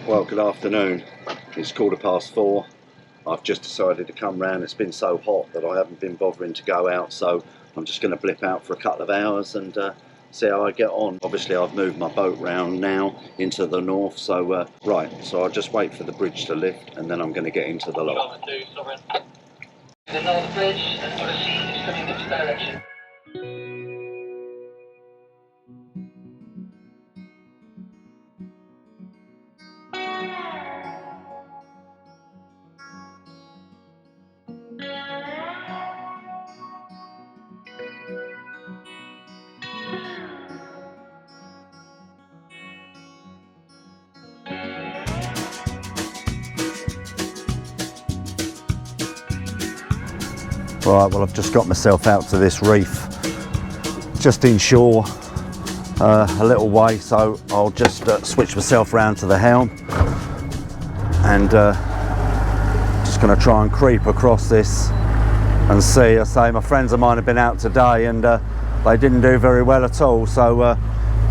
Well, good afternoon. It's 4:15. I've just decided to come round. It's been so hot that I haven't been bothering to go out, so I'm just going to blip out for a couple of hours and see how I get on. Obviously, I've moved my boat round now into the north, so so I'll just wait for the bridge to lift and then I'm going to get into the lock. The north bridge, and for the sea is coming this direction. Right, well, I've just got myself out to this reef, just inshore a little way, so I'll just switch myself round to the helm and just going to try and creep across this and see. I say my friends of mine have been out today and they didn't do very well at all, so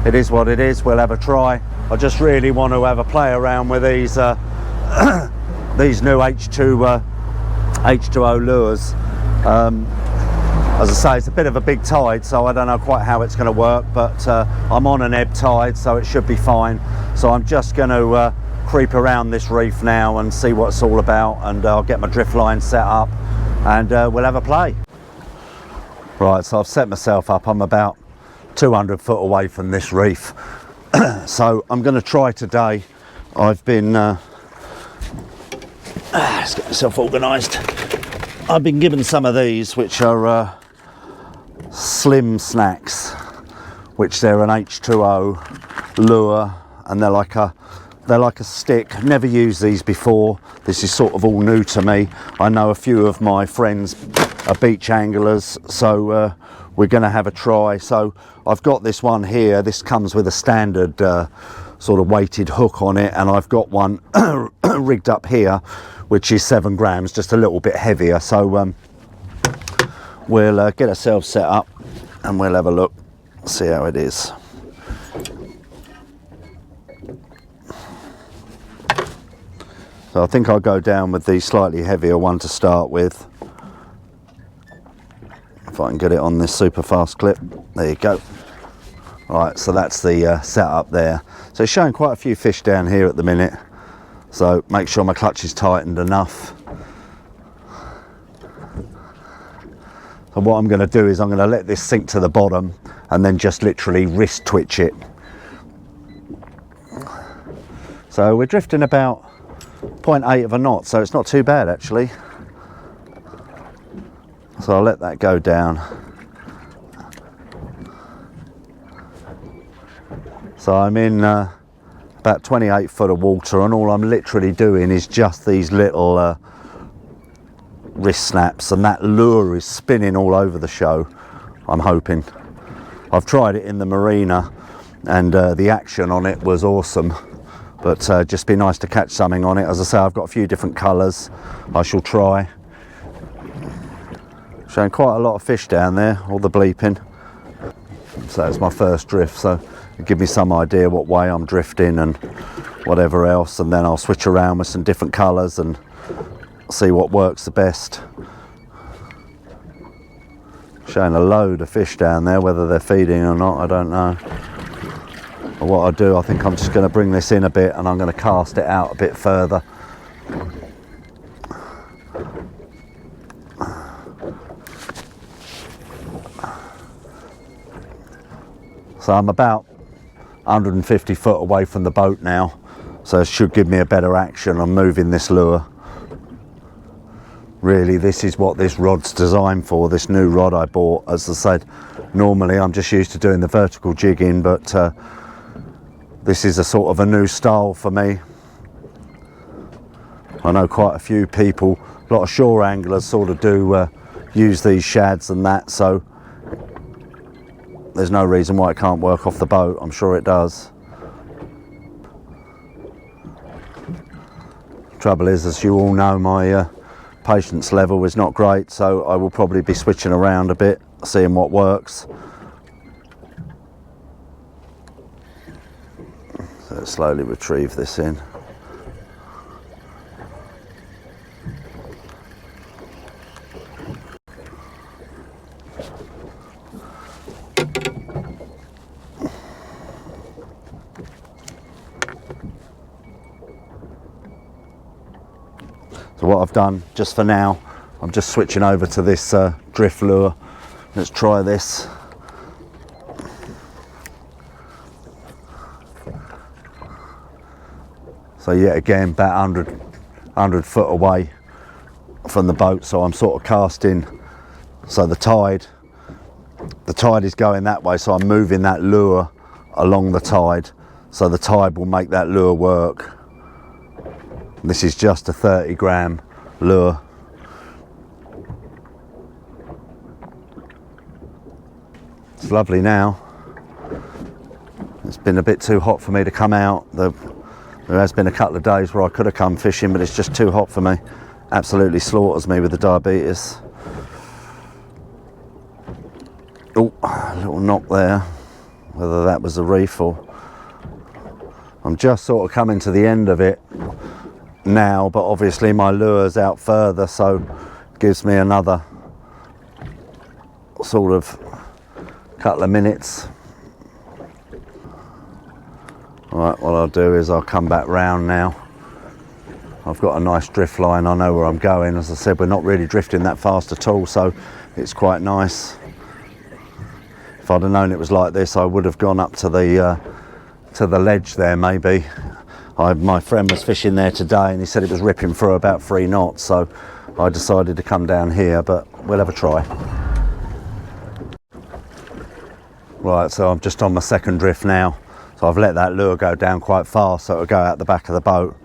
it is what it is. We'll have a try. I just really want to have a play around with these these new H2O lures. As I say, it's a bit of a big tide, so I don't know quite how it's going to work, but I'm on an ebb tide, so it should be fine. So I'm just going to creep around this reef now and see what it's all about, and I'll get my drift line set up and we'll have a play. Right, so I've set myself up. I'm about 200 foot away from this reef. So I'm going to try today. I've been let's get myself organised. I've been given some of these, which are slim snacks, which they're an H2O lure, and they're like a stick. Never used these before. This is sort of all new to me. I know a few of my friends are beach anglers, so we're going to have a try. So I've got this one here. This comes with a standard sort of weighted hook on it, and I've got one rigged up here, which is 7 grams, just a little bit heavier. So we'll get ourselves set up and we'll have a look, see how it is. So I think I'll go down with the slightly heavier one to start with. If I can get it on this super fast clip. There you go. Right, so that's the setup there. So it's showing quite a few fish down here at the minute. So make sure my clutch is tightened enough. So what I'm going to do is I'm going to let this sink to the bottom and then just literally wrist twitch it. So we're drifting about 0.8 of a knot, so it's not too bad actually. So I'll let that go down. So I'm in about 28 foot of water, and all I'm literally doing is just these little wrist snaps, and that lure is spinning all over the show, I'm hoping. I've tried it in the marina and the action on it was awesome, but just be nice to catch something on it. As I say, I've got a few different colours. I shall try. Showing quite a lot of fish down there, all the bleeping. So it's my first drift, so it'll give me some idea what way I'm drifting and whatever else, and then I'll switch around with some different colours and see what works the best. Showing a load of fish down there, whether they're feeding or not, I don't know. But what I do, I think I'm just going to bring this in a bit and I'm going to cast it out a bit further. So I'm about 150 foot away from the boat now, so it should give me a better action on moving this lure. Really, this is what this rod's designed for, this new rod I bought. As I said, normally I'm just used to doing the vertical jigging, but this is a sort of a new style for me. I know quite a few people, a lot of shore anglers sort of do use these shads and that, so there's no reason why it can't work off the boat. I'm sure it does. Trouble is, as you all know, my patience level is not great, so I will probably be switching around a bit, seeing what works. So slowly retrieve this in. So what I've done just for now, I'm just switching over to this drift lure. Let's try this. So yet again, about 100 foot away from the boat, so I'm sort of casting, so the tide is going that way, so I'm moving that lure along the tide, so the tide will make that lure work. This is just a 30 gram lure. It's lovely now. It's been a bit too hot for me to come out. There has been a couple of days where I could have come fishing, but it's just too hot for me. Absolutely slaughters me with the diabetes. Oh, a little knock there. Whether that was a reef or... I'm just sort of coming to the end of it now, but obviously my lure's out further, so it gives me another sort of couple of minutes. Right, what I'll do is I'll come back round now. I've got a nice drift line, I know where I'm going. As I said, we're not really drifting that fast at all, so it's quite nice. If I'd have known it was like this, I would have gone up to the ledge there maybe. My friend was fishing there today and he said it was ripping through about 3 knots, so I decided to come down here, but we'll have a try. Right, so I'm just on my second drift now. So I've let that lure go down quite fast, so it'll go out the back of the boat.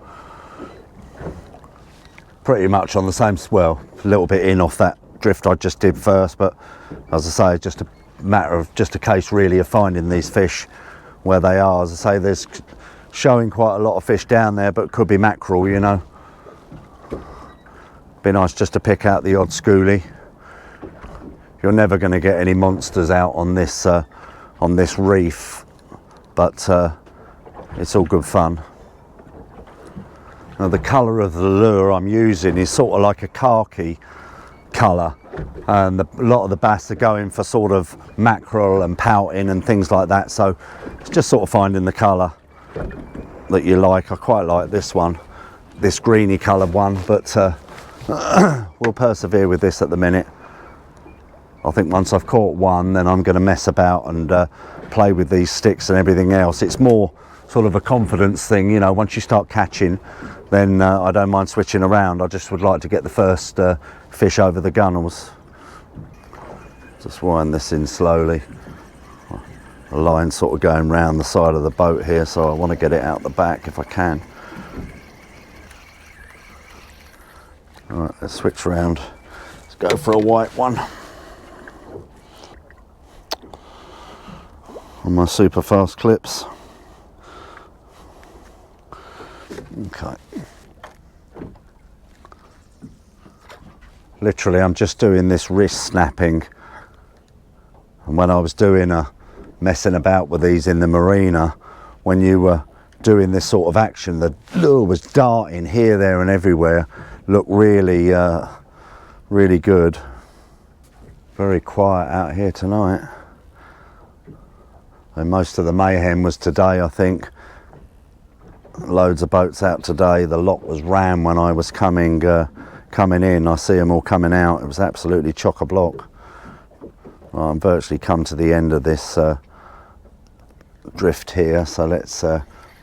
Pretty much on the same, well, a little bit in off that drift I just did first, but as I say, it's just a matter of, just a case really of finding these fish where they are. As I say, there's showing quite a lot of fish down there, but could be mackerel, you know. Be nice just to pick out the odd schoolie. You're never going to get any monsters out on this reef, but it's all good fun. Now the colour of the lure I'm using is sort of like a khaki colour, and a lot of the bass are going for sort of mackerel and pouting and things like that, so it's just sort of finding the colour that you like. I quite like this one, this greeny coloured one, but we'll persevere with this at the minute. I think once I've caught one, then I'm going to mess about and play with these sticks and everything else. It's more sort of a confidence thing, you know. Once you start catching, then I don't mind switching around. I just would like to get the first fish over the gunnels. Just wind this in slowly. The line's sort of going round the side of the boat here, so I want to get it out the back if I can. All right, let's switch around. Let's go for a white one. On my super fast clips. Okay. Literally, I'm just doing this wrist snapping, and when I was doing messing about with these in the marina, when you were doing this sort of action, the lure was darting here, there and everywhere. Looked really really good. Very quiet out here tonight. And most of the mayhem was today, I think. Loads of boats out today. The lot was rammed when I was coming in. I see them all coming out. It was absolutely chock-a-block. Well, I'm virtually come to the end of this drift here, so let's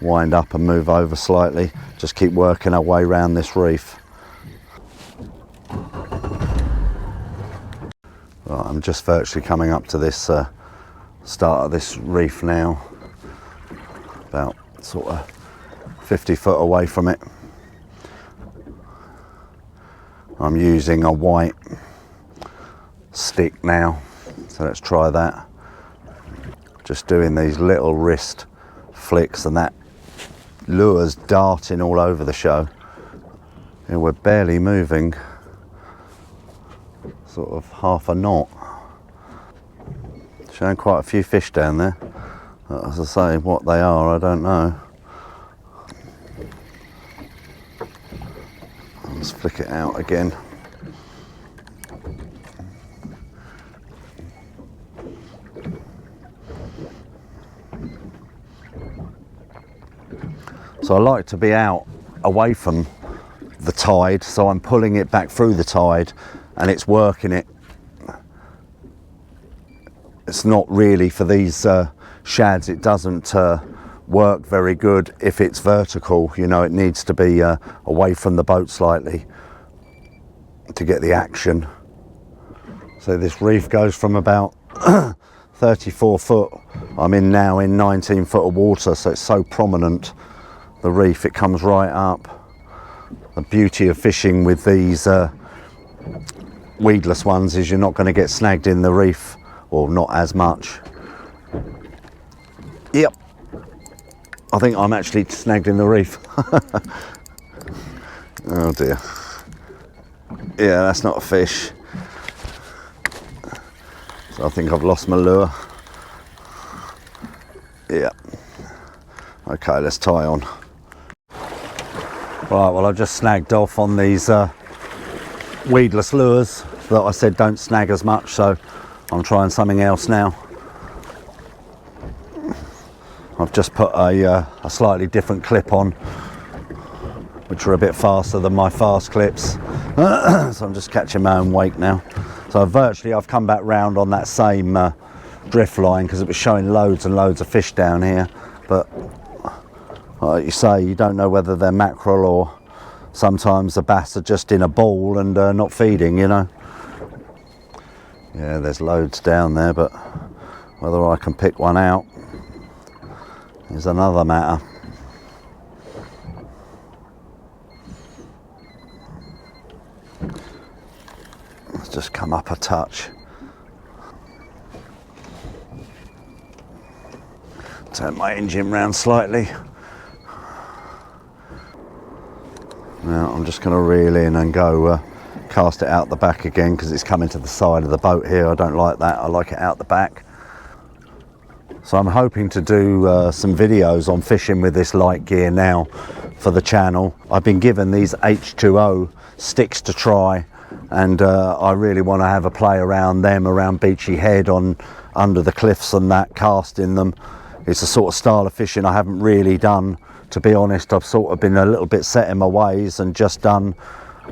wind up and move over slightly. Just keep working our way around this reef. Right, I'm just virtually coming up to this start of this reef now, about sort of 50 foot away from it. I'm using a white stick now, so let's try that. Just doing these little wrist flicks, and that lure's darting all over the show, and we're barely moving, sort of half a knot. Showing quite a few fish down there. As I say, what they are, I don't know. Let's flick it out again. So I like to be out away from the tide, so I'm pulling it back through the tide and it's working it. It's not really for these shads, it doesn't work very good if it's vertical, you know, it needs to be away from the boat slightly to get the action. So this reef goes from about 34 foot, I'm in now in 19 foot of water, so it's so prominent, the reef, it comes right up. The beauty of fishing with these weedless ones is you're not going to get snagged in the reef, or not as much. Yep, I think I'm actually snagged in the reef. Oh dear. Yeah, that's not a fish. So I think I've lost my lure. Yeah. Okay, let's tie on. Right, well, I've just snagged off on these weedless lures that I said don't snag as much, so I'm trying something else now. I've just put a slightly different clip on, which are a bit faster than my fast clips. So I'm just catching my own wake now. So I've come back round on that same drift line because it was showing loads and loads of fish down here, but like you say, you don't know whether they're mackerel or sometimes the bass are just in a ball and not feeding, you know. Yeah, there's loads down there, but whether I can pick one out is another matter. Let's just come up a touch. Turn my engine round slightly. Now I'm just going to reel in and go cast it out the back again because it's coming to the side of the boat here. I don't like that, I like it out the back. So I'm hoping to do some videos on fishing with this light gear now for the channel. I've been given these H2O sticks to try, and I really want to have a play around them, around Beachy Head, on under the cliffs and that, casting them. It's a sort of style of fishing I haven't really done, to be honest. I've sort of been a little bit set in my ways and just done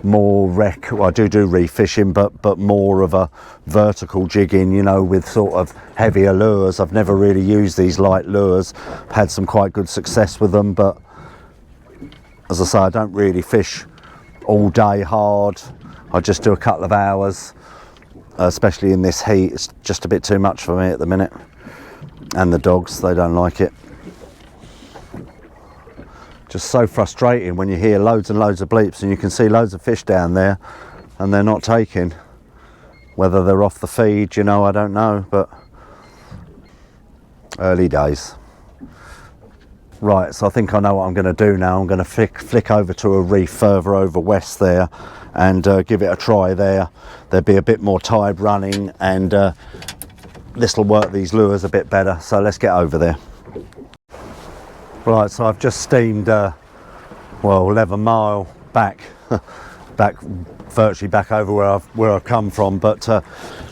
more well, I do reef fishing, but more of a vertical jigging, you know, with sort of heavier lures. I've never really used these light lures. I've had some quite good success with them, but as I say, I don't really fish all day hard. I just do a couple of hours, especially in this heat. It's just a bit too much for me at the minute, and the dogs, they don't like it. Just so frustrating when you hear loads and loads of bleeps and you can see loads of fish down there and they're not taking. Whether they're off the feed, you know, I don't know, but early days. Right, so I think I know what I'm going to do now. I'm going to flick over to a reef further over west there and give it a try there. There'll be a bit more tide running, and this will work these lures a bit better. So let's get over there. Right, so I've just steamed, well, 11 mile back, virtually back over where I've come from, but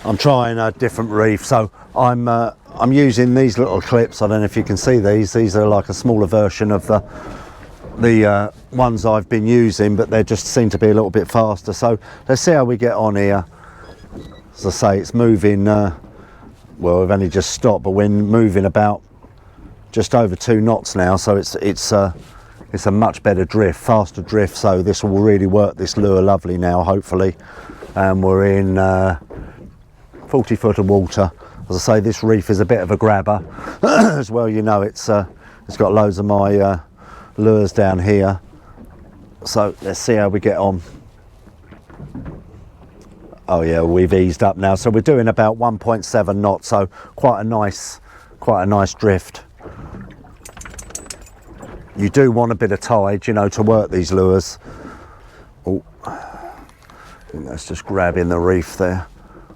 I'm trying a different reef. So I'm using these little clips. I don't know if you can see these. These are like a smaller version of the ones I've been using, but they just seem to be a little bit faster. So let's see how we get on here. As I say, it's moving. Well, we've only just stopped, but we're moving about just over 2 knots now, so it's a much better drift, faster drift. So this will really work this lure lovely now, hopefully. And we're in 40 foot of water. As I say, this reef is a bit of a grabber as well. You know, it's got loads of my lures down here. So let's see how we get on. Oh yeah, we've eased up now, so we're doing about 1.7 knots. So quite a nice drift. You do want a bit of tide, you know, to work these lures. Oh, I think that's just grabbing the reef there.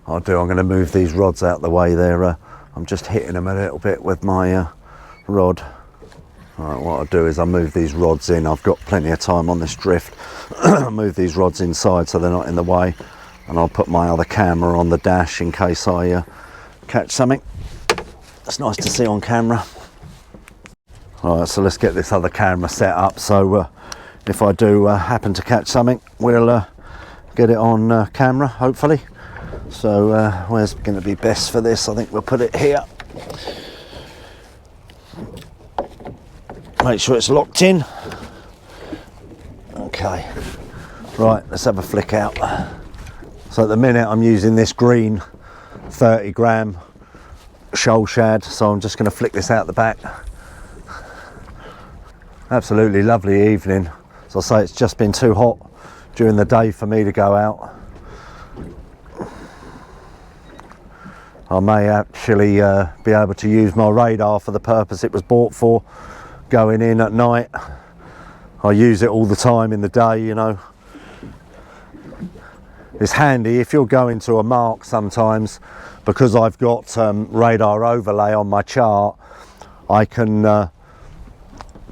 I'm going to move these rods out the way there. I'm just hitting them a little bit with my rod. All right, what I'll do is I'll move these rods in. I've got plenty of time on this drift. I'll move these rods inside so they're not in the way, and I'll put my other camera on the dash in case I catch something. It's nice to see on camera. All right, so let's get this other camera set up so if I do happen to catch something, we'll get it on camera, hopefully. So where's going to be best for this? I think we'll put it here. Make sure it's locked in. Okay, right, let's have a flick out. So at the minute I'm using this green 30 gram shoal shad, so I'm just going to flick this out the back. Absolutely lovely evening. As I say, it's just been too hot during the day for me to go out. I may actually be able to use my radar for the purpose it was bought for, going in at night. I use it all the time in the day, you know. It's handy if you're going to a mark sometimes, because I've got radar overlay on my chart. I can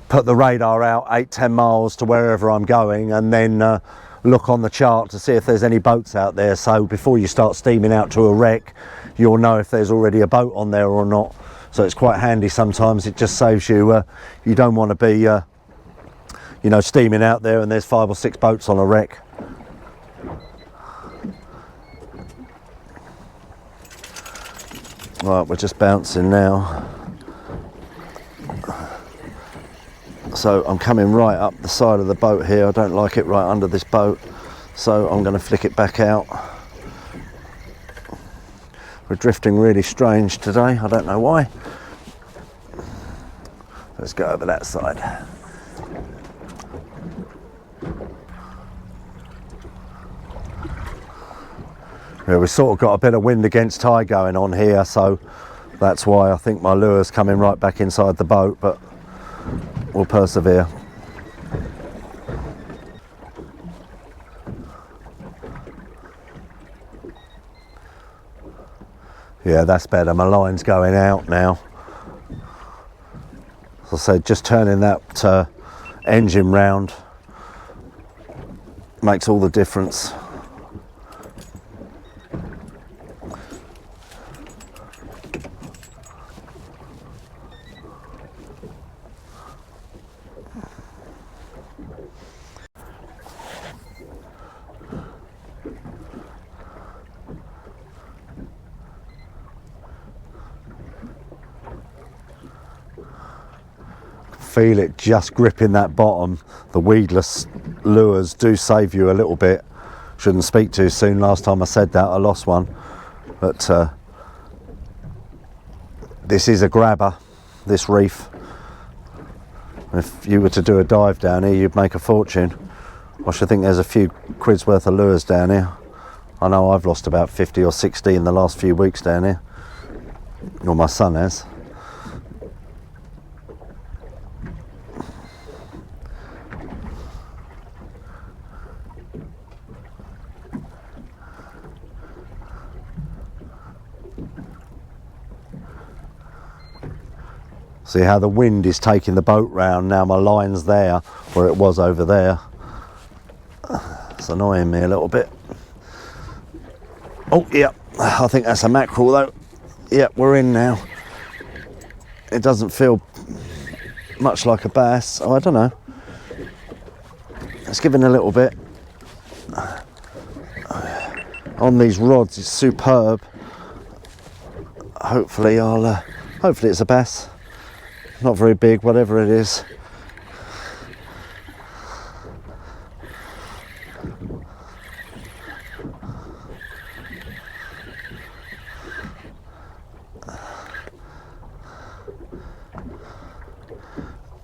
put the radar out 8-10 miles to wherever I'm going, and then look on the chart to see if there's any boats out there. So before you start steaming out to a wreck, you'll know if there's already a boat on there or not. So it's quite handy sometimes. It just saves you, you don't want to be, you know, steaming out there and there's 5 or 6 boats on a wreck. Right, we're just bouncing now. So I'm coming right up the side of the boat here. I don't like it right under this boat, so I'm going to flick it back out. We're drifting really strange today, I don't know why. Let's go over that side. Yeah, we've sort of got a bit of wind against tide going on here, so that's why I think my lure's coming right back inside the boat, but we'll persevere. Yeah, that's better. My line's going out now. As I said, just turning that engine round makes all the difference. Feel it just gripping that bottom. The weedless lures do save you a little bit. Shouldn't speak too soon. Last time I said that I lost one, but this is a grabber, this reef. If you were to do a dive down here, you'd make a fortune. I should think there's a few quid's worth of lures down here. I know I've lost about 50 or 60 in the last few weeks down here, or my son has. See how the wind is taking the boat round now. My line's there where it was over there. It's annoying me a little bit. Oh yeah, I think that's a mackerel though. Yep, we're in now. It doesn't feel much like a bass. Oh, I don't know. It's giving a little bit. On these rods, it's superb. Hopefully hopefully it's a bass. Not very big, whatever it is.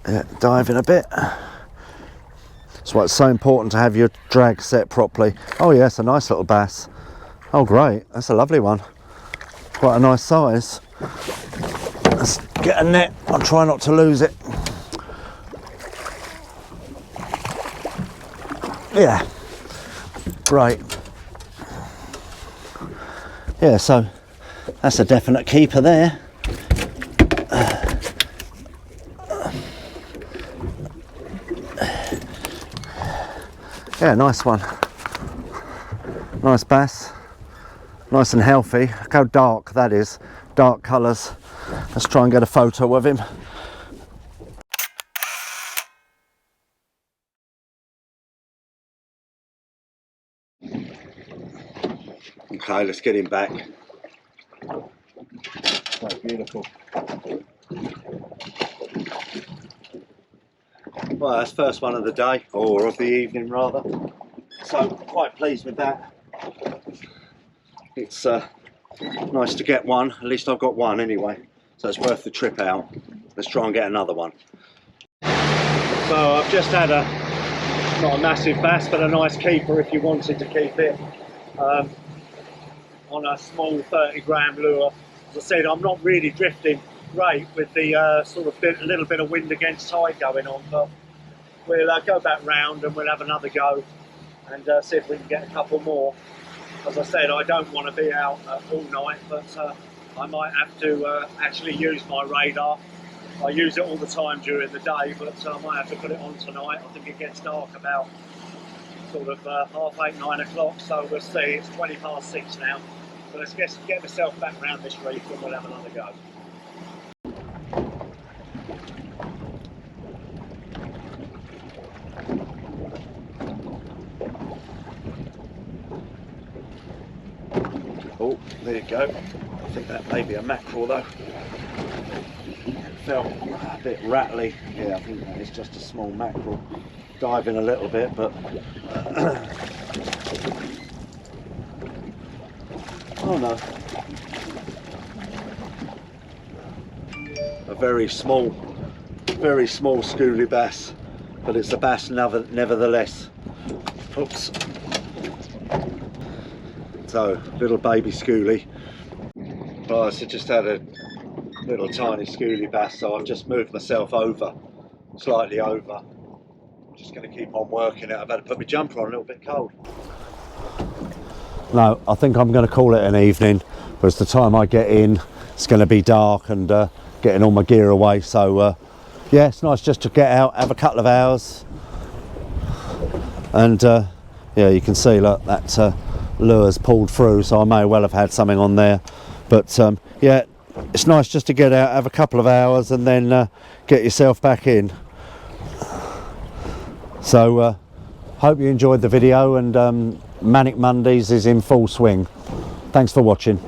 Yeah, diving a bit. That's why it's so important to have your drag set properly. Oh yes, a nice little bass. Oh great, that's a lovely one. Quite a nice size. Let's get a net. I'll try not to lose it. Yeah, great. Yeah, so that's a definite keeper there. Yeah, nice one. Nice bass. Nice and healthy. Look how dark that is. Dark colours. Let's try and get a photo of him. Okay, let's get him back. So beautiful. Well, that's first one of the day, or of the evening rather. So quite pleased with that. It's nice to get one. At least I've got one anyway. So it's worth the trip out. Let's try and get another one. So I've just had not a massive bass, but a nice keeper if you wanted to keep it. On a small 30-gram lure. As I said, I'm not really drifting great with the sort of a little bit of wind against tide going on, but we'll go back round and we'll have another go and see if we can get a couple more. As I said, I don't want to be out all night, but I might have to actually use my radar. I use it all the time during the day, but I might have to put it on tonight. I think it gets dark about sort of 8:30, 9 o'clock, so we'll see. It's 20 past 6 now. So let's get myself back round this reef and we'll have another go. Oh, there you go. I think that may be a mackerel though. It felt a bit rattly. Yeah, I think that is just a small mackerel. Diving a little bit, but oh no. A very small schoolie bass, but it's a bass nevertheless. Oops. So, little baby schoolie. Oh, so just had a little tiny schoolie bass, so I've just moved myself over, slightly over. I'm just going to keep on working it. I've had to put my jumper on, a little bit cold. No, I think I'm going to call it an evening, because the time I get in, it's going to be dark and getting all my gear away. So, yeah, it's nice just to get out, have a couple of hours. And, yeah, you can see, look, that lure's pulled through, so I may well have had something on there. But, yeah, it's nice just to get out, have a couple of hours, and then get yourself back in. So, hope you enjoyed the video, and Manic Mondays is in full swing. Thanks for watching.